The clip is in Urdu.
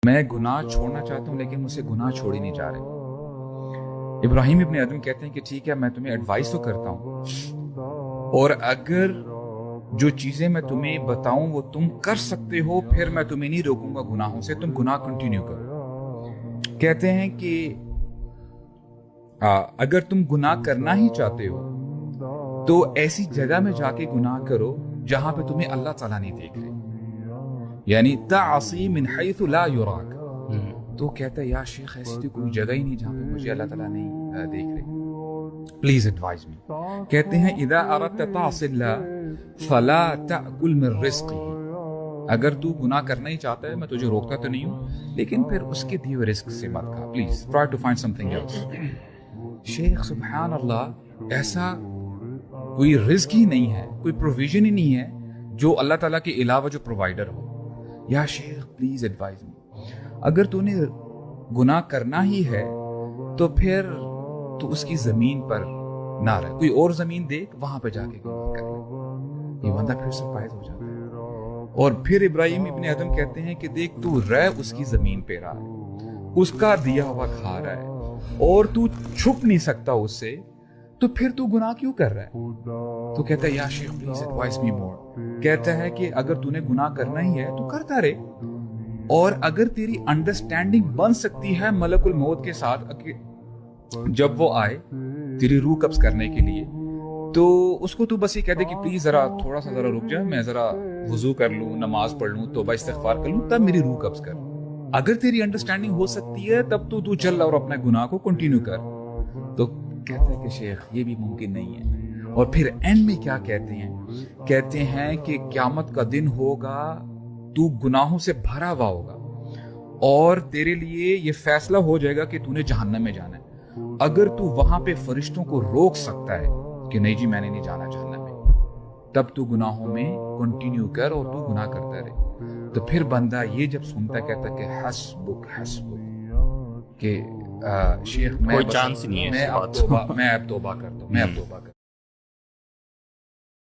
میں گناہ چھوڑنا چاہتا ہوں لیکن مجھ سے گناہ چھوڑ ہی نہیں جا رہے۔ ابراہیم ابن ادم کہتے ہیں کہ ٹھیک ہے، میں تمہیں ایڈوائس تو کرتا ہوں، اور اگر جو چیزیں میں تمہیں بتاؤں وہ تم کر سکتے ہو پھر میں تمہیں نہیں روکوں گا گناہوں سے، تم گناہ کنٹینیو کرو۔ کہتے ہیں کہ اگر تم گناہ کرنا ہی چاہتے ہو تو ایسی جگہ میں جا کے گناہ کرو جہاں پہ تمہیں اللہ تعالیٰ نہیں دیکھ رہے، یعنی تعصی من حیث لا یراک۔ تو کہتا ہے یا شیخ ایسی تو کوئی جگہ ہی نہیں جہاں پہ مجھے اللہ تعالیٰ نہیں دیکھ رہے، پلیز ایڈوائز می۔ کہتے ہیں اذا اردت تعصی اللہ فلا تأکل من رزقہ، اگر تو گناہ کرنا ہی چاہتا ہے، میں تجھے روکتا تو نہیں ہوں، لیکن پھر اس کے دیے ہوئے رزق سے مت کھا، please try to find something else. شیخ سبحان اللہ، ایسا کوئی رزق ہی نہیں ہے، کوئی پروویژن ہی نہیں ہے جو اللہ تعالیٰ کے علاوہ جو پرووائڈر ہو۔ یا شیخ پلیز ایڈوائز می، اگر تو نے گناہ کرنا ہی ہے تو پھر تو اس کی زمین پر نہ رہ، کوئی اور زمین دیکھ، وہاں پہ جا کے گناہ کر۔ یہ بندہ پھر سرپرائز ہو جاتا ہے، اور پھر ابراہیم ابن ادم کہتے ہیں کہ دیکھ تو رہ اس کی زمین پہ رہا ہے، اس کا دیا ہوا کھا رہا ہے، اور تو چھپ نہیں سکتا اس سے، تو پھر تو گناہ کیوں کر رہا ہے؟ تو کہتا ہے یا شیخ پلیز ایڈوائز می مور۔ کہتا ہے کہ اگر تو نے گناہ کرنا ہی ہے تو کرتا رہے، اور اگر تیری انڈرسٹینڈنگ بن سکتی ہے ملک الموت کے ساتھ، جب وہ آئے تیری روح قبض کرنے کے لیے، تو اس کو تو بس یہ کہہ دے کہ پلیز ذرا تھوڑا سا ذرا رک جائے، میں ذرا وضو کر لوں، نماز پڑھ لوں، توبہ استغفار کر لوں، تب میری روح قبض کر۔ اگر تیری انڈرسٹینڈنگ ہو سکتی ہے تب تو چل اور اپنے گناہ کو کنٹینیو کر۔ تو کہتا ہے کہ شیخ یہ بھی ممکن نہیں ہے۔ اور پھر اینڈ میں کیا کہتے ہیں؟ کہتے ہیں کہ قیامت کا دن ہوگا، تو گناہوں سے بھرا ہوا ہوگا، اور تیرے لیے یہ فیصلہ ہو جائے گا کہ تو نے جہنم میں جانا ہے۔ اگر تو وہاں پہ فرشتوں کو روک سکتا ہے کہ نہیں جی میں نے نہیں جانا جہنم میں، تب تو گناہوں میں کنٹینیو کر اور تو گناہ کرتا رہے۔ تو پھر بندہ یہ جب سنتا کہتا کہ حسبک حسبک، کہ شیخ میں کوئی چانس نہیں ہے، میں اب توبہ کرتا ہوں،